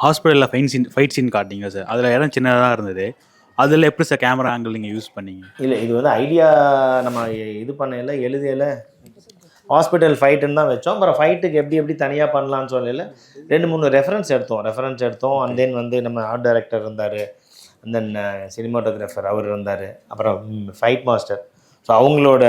ஹாஸ்பிட்டலில் fight scene காட்டிங்க sir. அதில் இடம் சின்னதாக இருந்தது. அதில் எப்படி சார் கேமரா ஆங்கிள் நீங்கள் யூஸ் பண்ணீங்க? இல்லை, இது வந்து ஐடியா நம்ம இது பண்ணல, எழுதியல ஹாஸ்பிட்டல் ஃபைட்டுன்னு தான் வச்சோம். அப்புறம் ஃபைட்டுக்கு எப்படி தனியாக பண்ணலான்னு சொல்லல 2-3 ரெஃபரன்ஸ் எடுத்தோம். அண்ட் தென் வந்து நம்ம ஆர்ட் டைரக்டர் இருந்தார், அண்ட் தென் சினிமாட்டோகிராஃபர் அவர் இருந்தார், அப்புறம் ஃபைட் மாஸ்டர். ஸோ அவங்களோட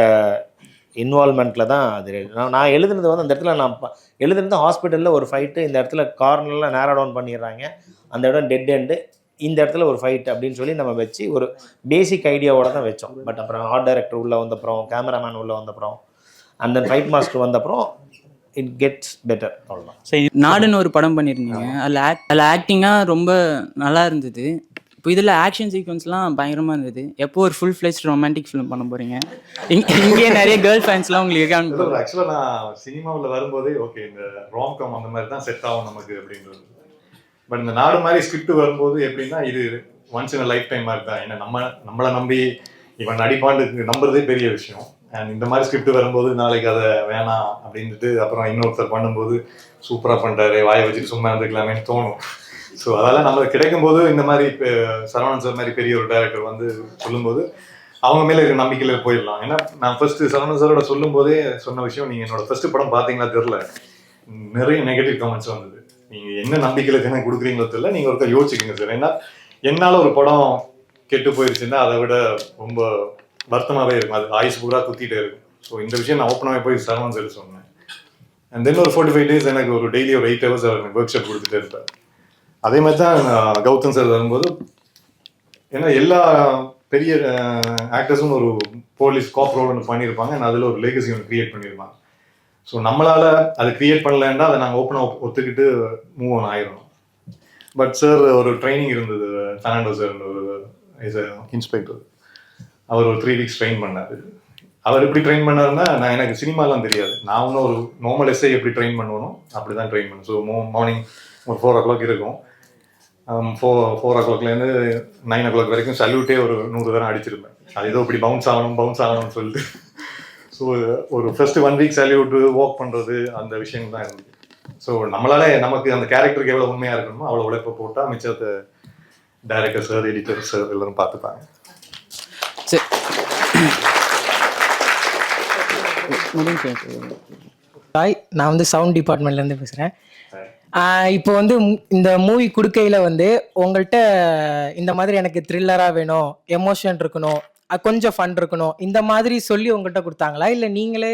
இன்வால்மெண்ட்டில் தான் அது. நான் எழுதுனது வந்து அந்த இடத்துல நான் எழுதுனது ஹாஸ்பிட்டலில் ஒரு ஃபைட்டு, இந்த இடத்துல கார்னரில் நேரோ டவுன் பண்ணிடுறாங்க, அந்த இடம் டெட் எண்டு, இந்த இடத்துல ஒரு ஃபைட் அப்படின்னு சொல்லி நம்ம வச்சு ஒரு பேசிக் ஐடியாவோட தான் வச்சோம். பட் அப்புறம் ஆர்ட் டைரக்டர் உள்ளே வந்தப்புறம், கேமராமேன் உள்ளே வந்தப்புறம், அந்த ஃபைட் மாஸ்டர் வந்தப்புறம் இட் கெட்ஸ் பெட்டர். அவ்வளோதான். சரி, நாடுன்னு ஒரு படம் பண்ணியிருந்தீங்க. அதில் ஆக்டிங்காக ரொம்ப நல்லா இருந்தது. இப்போ இதில் ஆக்ஷன் சீக்வன்ஸ்லாம் பயங்கரமாக இருந்தது. எப்போ ஒரு ஃபுல் ஃப்ளெஜ்ட் ரொமான்டிக் ஃபிலிம் பண்ண போகிறீங்க? இங்கே நிறைய கேர்ள் ஃபேன்ஸ்லாம் உங்களுக்கு இருக்காங்க. ஆக்சுவலாக நான் சினிமாவில் வரும்போதே ஓகே இந்த ராம்காம் அந்த மாதிரி தான் செட் ஆகும் நமக்கு அப்படின்றது. பட் இந்த நாடு மாதிரி ஸ்கிரிப்ட் வரும்போது எப்படின்னா இது ஒன்ஸ் இன் லைஃப் டைம் மாதிரி தான். ஏன்னா நம்மளை நம்பி இவன் நடிப்பாண்டு நம்புறதே பெரிய விஷயம். அண்ட் இந்த மாதிரி ஸ்கிரிப்ட் வரும்போது நாளைக்கு அதை வேணாம் அப்படின்ட்டு அப்புறம் இன்னொருத்தர் பண்ணும்போது சூப்பராக பண்ணுறாரு, வாயை வச்சுட்டு சும்மா இருந்துக்கலாமேன்னு தோணும். ஸோ அதெல்லாம் நம்மளுக்கு கிடைக்கும்போது இந்த மாதிரி இப்போ சரவணன் சார் மாதிரி பெரிய ஒரு டைரக்டர் வந்து சொல்லும்போது அவங்க மேலே இருக்க நம்பிக்கையில் போயிடலாம். ஏன்னா நான் ஃபர்ஸ்ட் சரவணன் சாரோட சொல்லும் போதே சொன்ன விஷயம், நீங்கள் என்னோட ஃபர்ஸ்ட் படம் பார்த்தீங்களா தெரில, நிறைய நெகட்டிவ் கமெண்ட்ஸ் வந்தது. நீங்கள் என்ன நம்பிக்கையில் தினம் கொடுக்குறீங்களோ தெரியல, நீங்கள் ஒருத்தர் யோசிச்சுக்கோங்க சார். ஏன்னா என்னால் ஒரு படம் கெட்டு போயிடுச்சுன்னா அதை விட ரொம்ப வருத்தமாகவே இருக்கும், அது ஆயுஸ் பூரா குத்திட்டே இருக்கும். ஸோ இந்த விஷயம் நான் ஓப்பனாகவே போய் சரவணன் சார் சொன்னேன். அண்ட் தென் ஒரு 45 days எனக்கு ஒரு டெய்லி ஒரு 8 hours அவர் ஒர்க் ஷாப் கொடுத்துட்டே இருப்பார். அதே மாதிரி தான் கௌதம் சார் வரும்போது, ஏன்னா எல்லா பெரிய ஆக்டர்ஸும் ஒரு போலீஸ் காப் ரோல் ஒன்று பண்ணியிருப்பாங்க, அண்ட் அதில் ஒரு லெகசி ஒன்று க்ரியேட் பண்ணியிருப்பாங்க. ஸோ நம்மளால் அது க்ரியேட் பண்ணலன்னா அதை நாங்கள் ஓப்பனாக ஒத்துக்கிட்டு மூவ் ஆன் ஆயிடணும். பட் சார் ஒரு ட்ரைனிங் இருந்தது, ஃபெர்னாண்டோ சார் ஒரு இன்ஸ்பெக்டர், அவர் ஒரு 3 weeks ட்ரெயின் பண்ணார். அவர் எப்படி ட்ரெயின் பண்ணாருன்னா, எனக்கு சினிமாலாம் தெரியாது, நான் ஒன்றும் ஒரு நார்மல் எஸ்ஐ எப்படி ட்ரெயின் பண்ணுவோம் அப்படி தான் ட்ரெயின் பண்ணேன். ஸோ மார்னிங் ஒரு 4 o'clock இருக்கும், 4 o'clockலேருந்து 9 o'clock வரைக்கும் சல்யூட்டே ஒரு 100 தரம் அடிச்சிருப்பேன். அது ஏதோ இப்படி பவுன்ஸ் ஆகணும்னு சொல்லிட்டு. ஸோ ஒரு ஃபர்ஸ்ட் 1 week சல்யூட்டு வாக் பண்ணுறது அந்த விஷயம் தான் இருந்தது. ஸோ நம்மளால நமக்கு அந்த கேரக்டருக்கு எவ்வளோ உண்மையாக இருக்கணுமோ அவ்வளோ உழைப்பை போட்டால் மிச்சத்தை டைரக்டர் சார், எடிட்டர் சார் எல்லாரும் பார்த்துப்பாங்க. ஹாய், நான் வந்து சவுண்ட் டிபார்ட்மெண்ட்லேருந்து பேசுகிறேன். இப்போ வந்து இந்த மூவி கொடுக்கையில் வந்து உங்கள்கிட்ட இந்த மாதிரி எனக்கு த்ரில்லராக வேணும், எமோஷன் இருக்கணும், கொஞ்சம் ஃபன் இருக்கணும், இந்த மாதிரி சொல்லி உங்கள்கிட்ட கொடுத்தாங்களா, இல்லை நீங்களே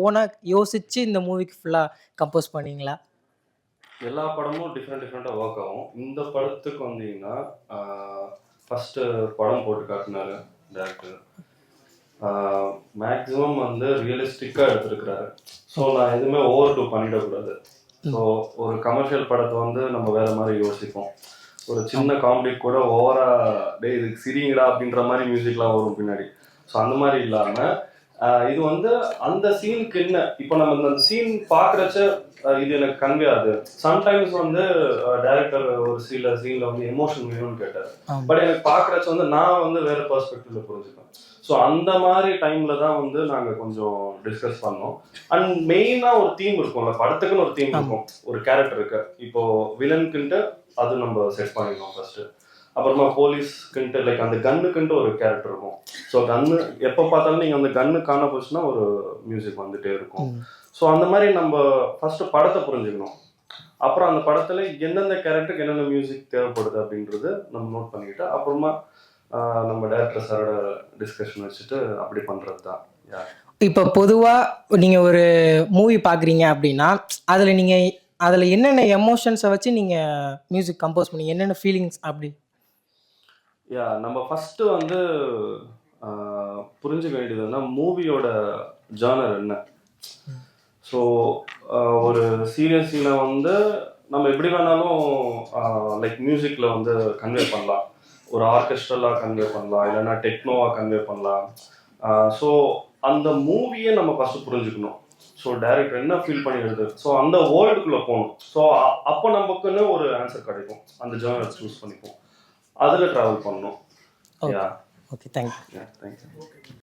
ஓனாக யோசிச்சு இந்த மூவிக்கு ஃபுல்லாக கம்போஸ் பண்ணீங்களா? எல்லா படமும் டிஃப்ரெண்ட்டாக ஒர்க் ஆகும். இந்த படத்துக்கு வந்தீங்கன்னா ஃபஸ்ட்டு படம் போட்டு காட்டினாரு டேரக்டர். மேக்ஸிமம் வந்து ரியலிஸ்டிக்காக எடுத்துருக்கிறாரு. ஸோ நான் எதுவுமே ஓவர் டூ பண்ணிடக்கூடாது. ஸோ ஒரு கமர்ஷியல் படத்தை வந்து நம்ம வேறு மாதிரி யோசிப்போம். ஒரு சின்ன காமெடி கூட ஓவராக டே இதுக்கு சிரிங்கடா அப்படின்ற மாதிரி மியூசிக்லாம் வரும் பின்னாடி. ஸோ அந்த மாதிரி இல்லாமல் இது வந்து அந்த சீனுக்கு என்ன, இப்போ நம்ம அந்த சீன் பார்க்குறச்ச இது எனக்கு கன்வே ஆகுது. சம்டைம்ஸ் வந்து டைரக்டர் ஒரு சில சீனில் வந்து எமோஷன் வேணும்னு கேட்டார், பட் எனக்கு பார்க்குறச்ச வந்து நான் வந்து வேறு பெர்ஸ்பெக்டிவ்ல புரிஞ்சுப்பேன். ஸோ அந்த மாதிரி டைமில் தான் வந்து நாங்கள் கொஞ்சம் டிஸ்கஸ் பண்ணோம். அண்ட் மெயினாக ஒரு தீம் இருக்கும்ல, படத்துக்குன்னு ஒரு தீம் இருக்கும், ஒரு கேரக்டர் இருக்கு. இப்போது வில்லனுக்குன்ட்டு அது நம்ம செட் பண்ணிக்கணும் ஃபர்ஸ்ட்டு. அப்புறமா போலீஸ்க்குன்ட்டு லைக் அந்த கன்னுக்குன்ட்டு ஒரு கேரக்டர் இருக்கும். ஸோ கன்னு எப்போ பார்த்தாலும் நீங்கள் அந்த கன்னு காண போச்சுன்னா ஒரு மியூசிக் வந்துகிட்டே இருக்கும். ஸோ அந்த மாதிரி நம்ம ஃபர்ஸ்ட்டு படத்தை புரிஞ்சுக்கணும். அப்புறம் அந்த படத்தில் எந்தெந்த கேரக்டருக்கு என்னென்ன மியூசிக் தேவைப்படுது அப்படின்றது நம்ம நோட் பண்ணிக்கிட்டு அப்புறமா நம்ம டைரக்டர் சாரோட டிஸ்கஷன் வச்சுட்டு அப்படி பண்ணுறது தான். இப்போ பொதுவாக நீங்கள் ஒரு மூவி பார்க்குறீங்க அப்படின்னா அதில் என்னென்ன எமோஷன்ஸை வச்சு நீங்கள் மியூசிக் கம்போஸ் பண்ணி என்னென்ன ஃபீலிங்ஸ் அப்படி? நம்ம ஃபஸ்ட்டு வந்து புரிஞ்சுக்க வேண்டியதுன்னா மூவியோட ஜானர் என்ன. ஸோ ஒரு சீரியஸ் சீனை வந்து நம்ம எப்படி வேணாலும் லைக் மியூசிக்கில் வந்து கன்வே பண்ணலாம், ஒரு ஆர்கெஸ்ட்ரலாக கன்வே பண்ணலாம், இல்லைன்னா டெக்னோவாக கன்வே பண்ணலாம். ஸோ அந்த மூவியை நம்ம ஃபஸ்ட்டு புரிஞ்சுக்கணும். ஸோ டைரக்டர் என்ன ஃபீல் பண்ணி எழுது, ஸோ அந்த வேர்ல்டுக்குள்ளே போகணும். ஸோ அப்போ நமக்குன்னு ஒரு ஆன்சர் கிடைக்கும், அந்த ஜானர் சூஸ் பண்ணிப்போம், அதில் ட்ராவல் பண்ணணும். Okay, thank you. தேங்க்யூ.